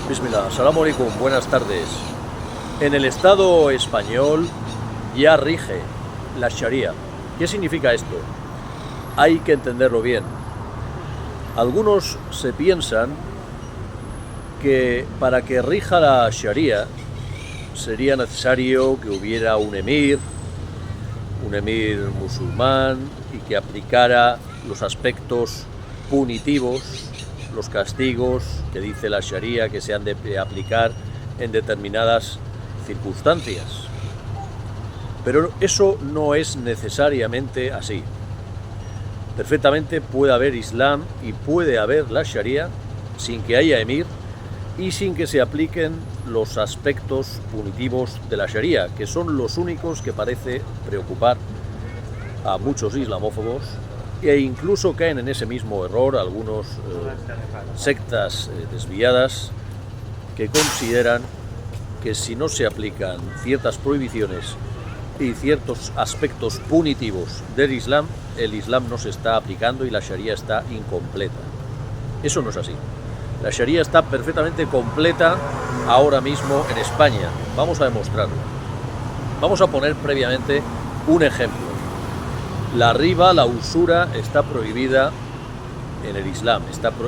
Bismillah, Salam alaikum, buenas tardes. En el Estado español ya rige la Sharia. ¿Qué significa esto? Hay que entenderlo bien. Algunos se piensan que para que rija la Sharia sería necesario que hubiera un emir musulmán y que aplicara los aspectos punitivos, los castigos que dice la Sharia que se han de aplicar en determinadas circunstancias. Pero eso no es necesariamente así. Perfectamente puede haber Islam y puede haber la Sharia sin que haya emir y sin que se apliquen los aspectos punitivos de la Sharia, que son los únicos que parece preocupar a muchos islamófobos e incluso caen en ese mismo error algunos sectas desviadas que consideran que si no se aplican ciertas prohibiciones y ciertos aspectos punitivos del Islam, el Islam no se está aplicando y la Sharia está incompleta. Eso no es así. La Sharia está perfectamente completa ahora mismo en España. Vamos a demostrarlo. Vamos a poner previamente un ejemplo. La riba, la usura, está prohibida en el Islam.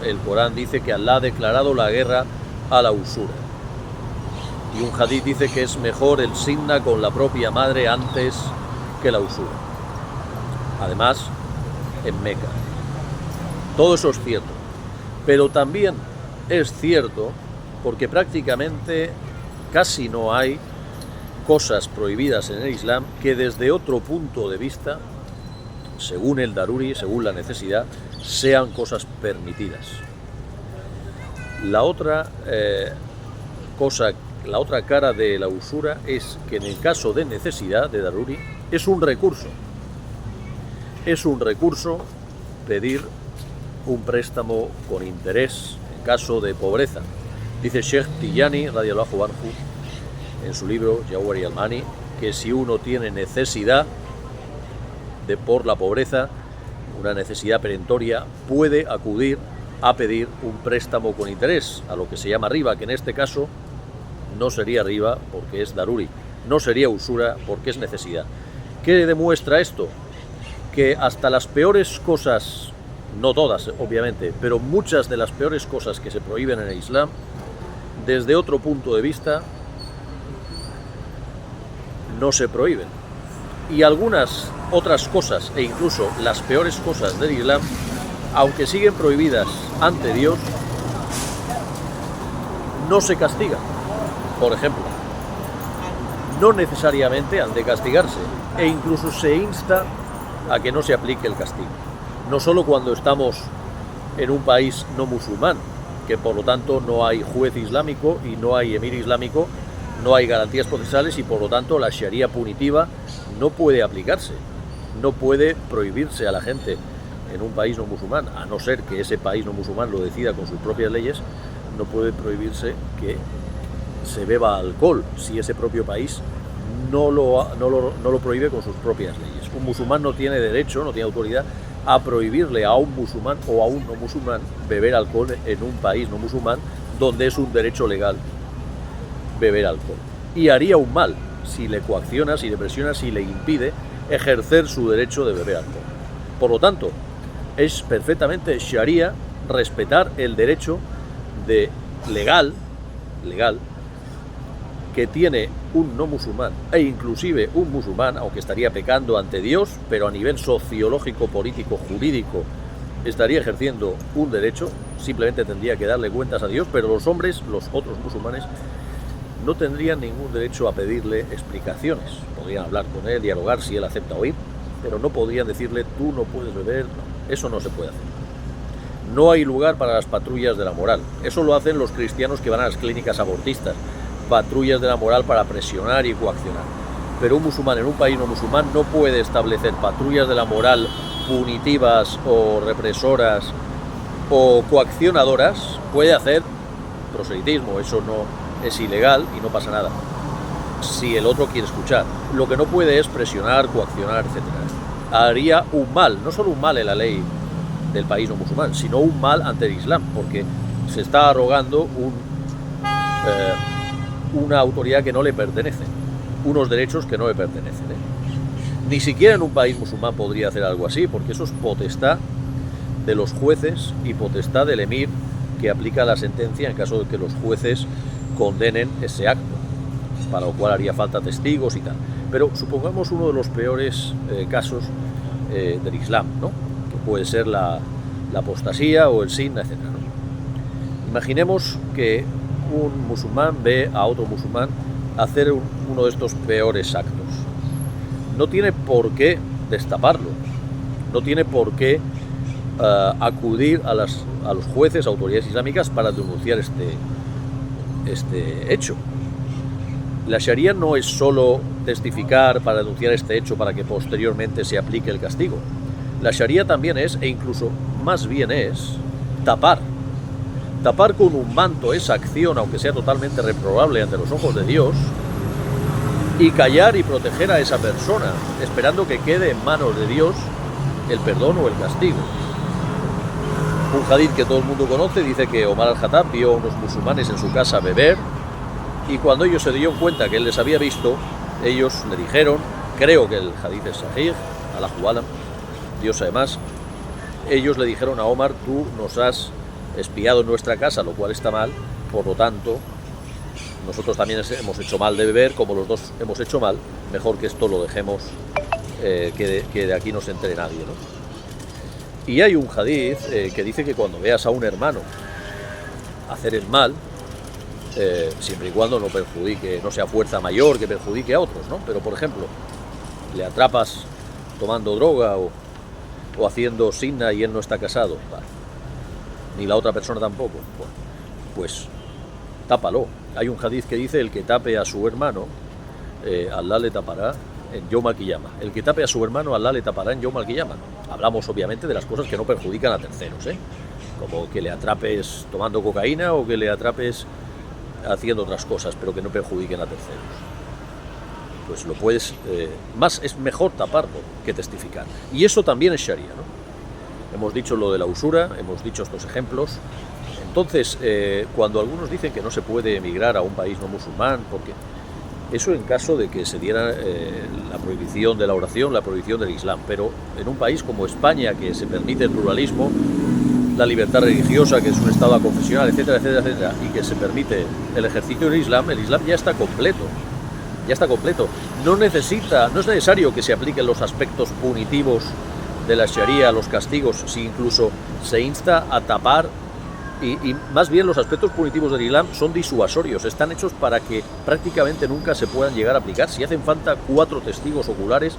El Corán dice que Allah ha declarado la guerra a la usura. Y un hadith dice que es mejor el signa con la propia madre antes que la usura. Además, en Meca. Todo eso es cierto. Pero también es cierto porque prácticamente casi no hay cosas prohibidas en el Islam que desde otro punto de vista, según el Daruri, según la necesidad, sean cosas permitidas. La otra cara de la usura es que en el caso de necesidad de Daruri es un recurso. Es un recurso pedir un préstamo con interés en caso de pobreza. Dice Sheikh Tijani, radiyallahu anhu, en su libro Jawahir al-Ma'ani, que si uno tiene necesidad por la pobreza, una necesidad perentoria, puede acudir a pedir un préstamo con interés, a lo que se llama riba, que en este caso no sería riba porque es daruri, no sería usura porque es necesidad. ¿Qué demuestra esto? Que hasta las peores cosas, no todas obviamente, pero muchas de las peores cosas que se prohíben en el Islam, desde otro punto de vista, no se prohíben. Y algunas otras cosas, e incluso las peores cosas del Islam, aunque siguen prohibidas ante Dios, no se castigan. Por ejemplo, no necesariamente han de castigarse, e incluso se insta a que no se aplique el castigo. No solo cuando estamos en un país no musulmán, que por lo tanto no hay juez islámico y no hay emir islámico, no hay garantías procesales y por lo tanto la sharia punitiva no puede aplicarse, no puede prohibirse a la gente en un país no musulmán, a no ser que ese país no musulmán lo decida con sus propias leyes, no puede prohibirse que se beba alcohol si ese propio país no lo prohíbe con sus propias leyes. Un musulmán no tiene derecho, no tiene autoridad a prohibirle a un musulmán o a un no musulmán beber alcohol en un país no musulmán donde es un derecho legal beber alcohol. Y haría un mal si le coacciona, si le presiona, si le impide ejercer su derecho de beber alcohol. Por lo tanto, es perfectamente sharia respetar el derecho legal que tiene un no musulmán e inclusive un musulmán, aunque estaría pecando ante Dios, pero a nivel sociológico, político, jurídico, estaría ejerciendo un derecho, simplemente tendría que darle cuentas a Dios, pero los hombres, los otros musulmanes, no tendrían ningún derecho a pedirle explicaciones. Podrían hablar con él, dialogar si él acepta oír, pero no podrían decirle tú no puedes beber, no, eso no se puede hacer. No hay lugar para las patrullas de la moral. Eso lo hacen los cristianos que van a las clínicas abortistas, patrullas de la moral para presionar y coaccionar. Pero un musulmán en un país no musulmán no puede establecer patrullas de la moral punitivas o represoras o coaccionadoras. Puede hacer proselitismo, eso no es ilegal y no pasa nada si el otro quiere escuchar. Lo que no puede es presionar, coaccionar, etc. Haría un mal, no solo un mal en la ley del país no musulmán, sino un mal ante el Islam, porque se está arrogando una autoridad que no le pertenece, unos derechos que no le pertenecen. Ni siquiera en un país musulmán podría hacer algo así, porque eso es potestad de los jueces y potestad del emir que aplica la sentencia en caso de que los jueces condenen ese acto, para lo cual haría falta testigos y tal. Pero supongamos uno de los peores casos del Islam, ¿no? Que puede ser la apostasía o el sin, etc., ¿no? Imaginemos que un musulmán ve a otro musulmán hacer uno de estos peores actos. No tiene por qué destaparlo, no tiene por qué acudir a los jueces, autoridades islámicas para denunciar este hecho. La Sharia no es solo testificar para denunciar este hecho para que posteriormente se aplique el castigo. La Sharia también es, e incluso más bien es, tapar con un manto esa acción, aunque sea totalmente reprobable ante los ojos de Dios, y callar y proteger a esa persona, esperando que quede en manos de Dios el perdón o el castigo. Un hadith que todo el mundo conoce dice que Omar al-Khattab vio a unos musulmanes en su casa beber, y cuando ellos se dieron cuenta que él les había visto, ellos le dijeron, creo que el hadith es sahih, Allahu alam, Dios sabe más, ellos le dijeron a Omar, tú nos has espiado en nuestra casa, lo cual está mal, por lo tanto, nosotros también hemos hecho mal de beber, como los dos hemos hecho mal, mejor que esto lo dejemos, que de aquí no se entere nadie, ¿no? Y hay un hadith que dice que cuando veas a un hermano hacer el mal, siempre y cuando no perjudique, no sea fuerza mayor que perjudique a otros, ¿no? Pero por ejemplo, le atrapas tomando droga o haciendo sinna y él no está casado, vale, ni la otra persona tampoco, bueno, pues tápalo. Hay un hadith que dice, el que tape a su hermano, Allah le tapará en Yom al-Qiyamah. El que tape a su hermano, Allah le tapará en Yom al-Qiyamah. Hablamos obviamente de las cosas que no perjudican a terceros, como que le atrapes tomando cocaína o que le atrapes haciendo otras cosas, pero que no perjudiquen a terceros. Pues lo puedes, es mejor taparlo que testificar. Y eso también es Sharia, ¿no? Hemos dicho lo de la usura, hemos dicho estos ejemplos. Entonces, cuando algunos dicen que no se puede emigrar a un país no musulmán, porque eso en caso de que se diera la prohibición de la oración, la prohibición del Islam, pero en un país como España, que se permite el pluralismo, la libertad religiosa, que es un estado aconfesional, etcétera, etcétera, etcétera, y que se permite el ejercicio del Islam, el Islam ya está completo. Ya está completo. No es necesario que se apliquen los aspectos punitivos de la Sharia, los castigos, si incluso se insta a tapar, y más bien los aspectos punitivos del Islam son disuasorios, están hechos para que prácticamente nunca se puedan llegar a aplicar. Si hacen falta 4 testigos oculares,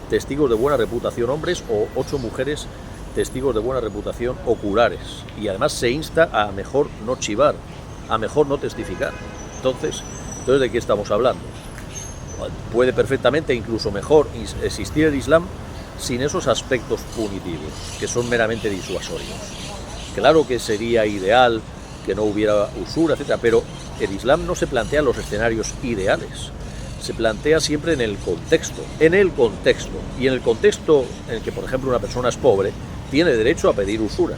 testigos de buena reputación hombres, o 8 mujeres, testigos de buena reputación oculares, y además se insta a mejor no chivar, a mejor no testificar. Entonces, ¿de qué estamos hablando? Puede perfectamente, incluso mejor, existir el Islam sin esos aspectos punitivos, que son meramente disuasorios. Claro que sería ideal que no hubiera usura, etcétera, pero el Islam no se plantea los escenarios ideales, se plantea siempre en el contexto, y en el contexto en el que, por ejemplo, una persona es pobre, tiene derecho a pedir usura.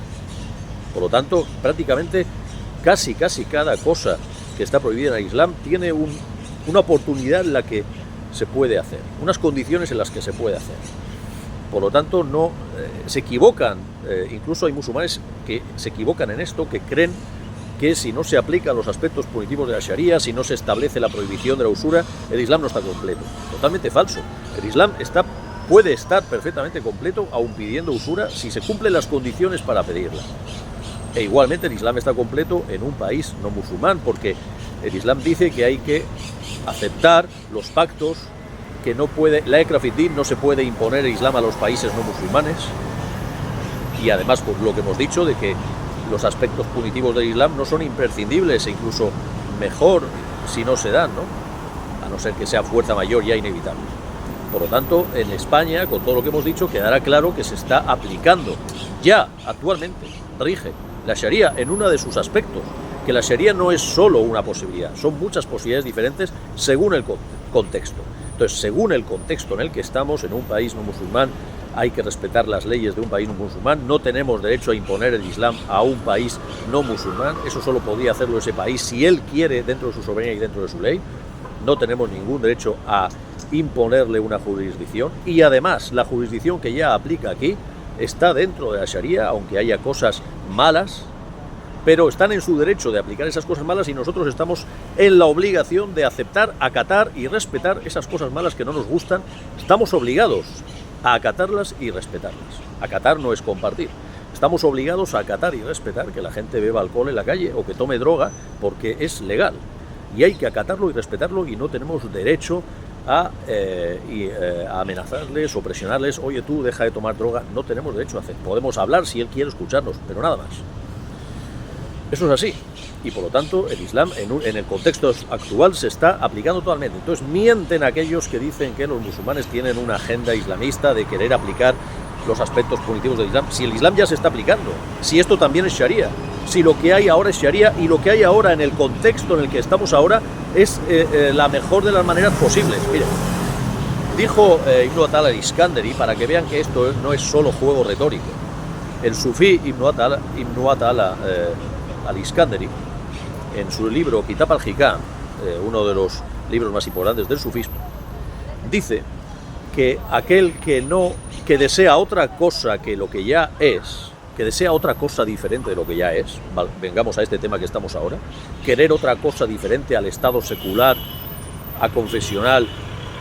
Por lo tanto, prácticamente casi cada cosa que está prohibida en el Islam tiene una oportunidad en la que se puede hacer, unas condiciones en las que se puede hacer. Por lo tanto, no se equivocan, incluso hay musulmanes que se equivocan en esto, que creen que si no se aplican los aspectos punitivos de la Sharia, si no se establece la prohibición de la usura, el Islam no está completo. Totalmente falso. El Islam puede estar perfectamente completo aun pidiendo usura si se cumplen las condiciones para pedirla. E igualmente el Islam está completo en un país no musulmán, porque el Islam dice que hay que aceptar los pactos, que no puede, la ikrah fi din, no se puede imponer el Islam a los países no musulmanes, y además por lo que hemos dicho de que los aspectos punitivos del Islam no son imprescindibles, e incluso mejor si no se dan, ¿no? A no ser que sea fuerza mayor ya inevitable. Por lo tanto, en España, con todo lo que hemos dicho, quedará claro que se está aplicando ya actualmente, rige la Sharia en uno de sus aspectos, que la Sharia no es solo una posibilidad, son muchas posibilidades diferentes según el contexto. Entonces, según el contexto en el que estamos, en un país no musulmán, hay que respetar las leyes de un país no musulmán, no tenemos derecho a imponer el Islam a un país no musulmán, eso solo podría hacerlo ese país si él quiere, dentro de su soberanía y dentro de su ley. No tenemos ningún derecho a imponerle una jurisdicción, y además la jurisdicción que ya aplica aquí está dentro de la Sharia, aunque haya cosas malas, pero están en su derecho de aplicar esas cosas malas, y nosotros estamos en la obligación de aceptar, acatar y respetar esas cosas malas que no nos gustan. Estamos obligados a acatarlas y respetarlas. Acatar no es compartir. Estamos obligados a acatar y respetar que la gente beba alcohol en la calle o que tome droga, porque es legal. Y hay que acatarlo y respetarlo, y no tenemos derecho a amenazarles o presionarles. Oye, tú deja de tomar droga. No tenemos derecho a hacer. Podemos hablar si él quiere escucharnos, pero nada más. Eso es así. Y por lo tanto el Islam en el contexto actual se está aplicando totalmente. Entonces mienten aquellos que dicen que los musulmanes tienen una agenda islamista de querer aplicar los aspectos punitivos del Islam. Si el Islam ya se está aplicando, si esto también es Sharia, si lo que hay ahora es Sharia, y lo que hay ahora en el contexto en el que estamos ahora es la mejor de las maneras posibles. Mire, dijo Ibn Atala al-Iskandari, para que vean que esto no es solo juego retórico. El sufí Ibn Atala al-Iskandari, en su libro Kitab al-Hikam, uno de los libros más importantes del sufismo, dice que aquel que desea otra cosa que lo que ya es, que desea otra cosa diferente de lo que ya es, vengamos a este tema que estamos ahora, querer otra cosa diferente al Estado secular, a confesional,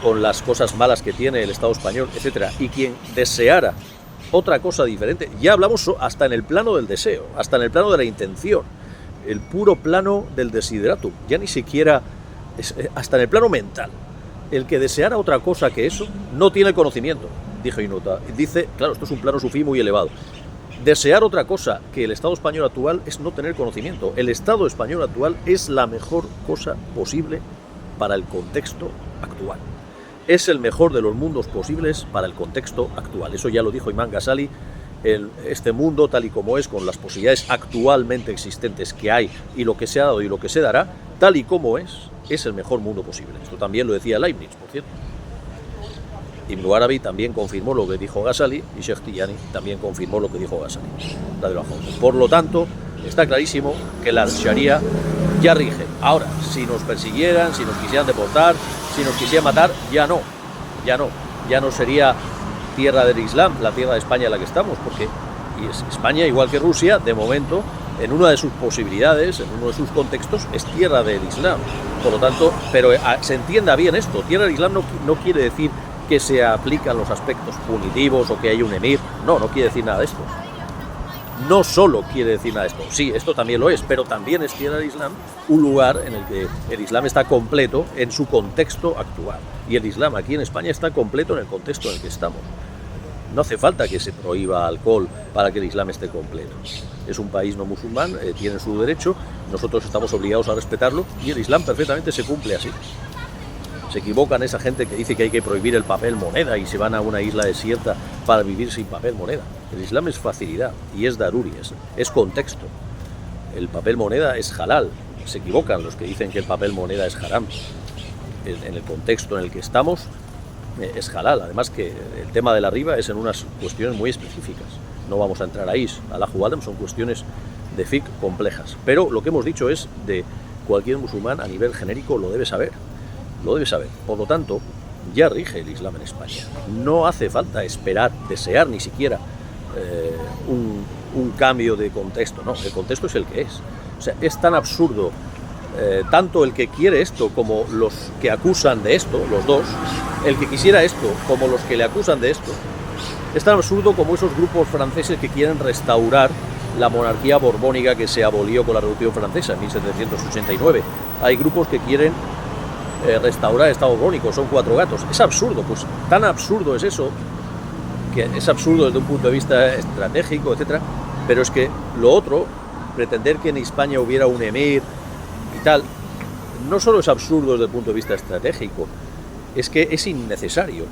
con las cosas malas que tiene el Estado español, etcétera, y quien deseara otra cosa diferente, ya hablamos hasta en el plano del deseo, hasta en el plano de la intención, el puro plano del desideratum, ya ni siquiera, hasta en el plano mental. El que deseara otra cosa que eso no tiene conocimiento, dijo Inuta. Dice, claro, esto es un plano sufí muy elevado. Desear otra cosa que el Estado español actual es no tener conocimiento. El Estado español actual es la mejor cosa posible para el contexto actual. Es el mejor de los mundos posibles para el contexto actual. Eso ya lo dijo Imam Ghazali. Este mundo tal y como es, con las posibilidades actualmente existentes que hay y lo que se ha dado y lo que se dará, tal y como es el mejor mundo posible. Esto también lo decía Leibniz, por cierto. Ibn Arabi también confirmó lo que dijo Ghazali, y Sheikh Tijani también confirmó lo que dijo Ghazali. Por lo tanto, está clarísimo que la Sharia ya rige. Ahora, si nos persiguieran, si nos quisieran deportar, si nos quisieran matar, ya no sería tierra del Islam, la tierra de España en la que estamos, porque España, igual que Rusia, de momento, en una de sus posibilidades, en uno de sus contextos, es tierra del Islam. Por lo tanto, pero se entienda bien esto, tierra del Islam no quiere decir que se aplican los aspectos punitivos o que hay un emir, no quiere decir nada de esto. No solo quiere decir nada de esto, sí, esto también lo es, pero también es tierra del Islam, un lugar en el que el Islam está completo en su contexto actual. Y el Islam aquí en España está completo en el contexto en el que estamos. No hace falta que se prohíba alcohol para que el Islam esté completo. Es un país no musulmán, tiene su derecho, nosotros estamos obligados a respetarlo, y el Islam perfectamente se cumple así. Se equivocan esa gente que dice que hay que prohibir el papel moneda y se van a una isla desierta para vivir sin papel moneda. El Islam es facilidad y es daruri, es contexto. El papel moneda es halal. Se equivocan los que dicen que el papel moneda es haram. En el contexto en el que estamos es halal. Además que el tema de la riba es en unas cuestiones muy específicas. No vamos a entrar ahí. Allahu Alam, son cuestiones de fiqh complejas. Pero lo que hemos dicho es de cualquier musulmán a nivel genérico lo debe saber. Lo debe saber. Por lo tanto, ya rige el Islam en España. No hace falta esperar, desear ni siquiera un cambio de contexto. No, el contexto es el que es. O sea, es tan absurdo, tanto el que quiere esto como los que acusan de esto, los dos, el que quisiera esto como los que le acusan de esto, es tan absurdo como esos grupos franceses que quieren restaurar la monarquía borbónica que se abolió con la Revolución Francesa en 1789. Hay grupos que quieren restaurar el Estado borbónico, son 4 gatos. Es absurdo, pues tan absurdo es eso, que es absurdo desde un punto de vista estratégico, etcétera, pero es que lo otro, pretender que en España hubiera un emir y tal, no solo es absurdo desde el punto de vista estratégico, es que es innecesario.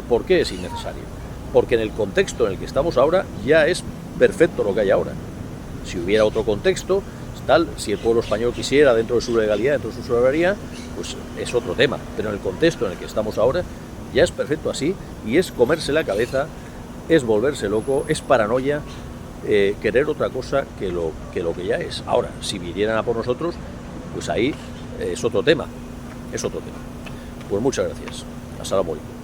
¿Por qué es innecesario? Porque en el contexto en el que estamos ahora ya es perfecto lo que hay ahora. Si hubiera otro contexto, tal, si el pueblo español quisiera, dentro de su legalidad, dentro de su soberanía, pues es otro tema. Pero en el contexto en el que estamos ahora, ya es perfecto así, y es comerse la cabeza es volverse loco, es paranoia, querer otra cosa que lo que ya es. Ahora, si vinieran a por nosotros, pues ahí es otro tema, es otro tema. Pues muchas gracias. Asalamu alaykum.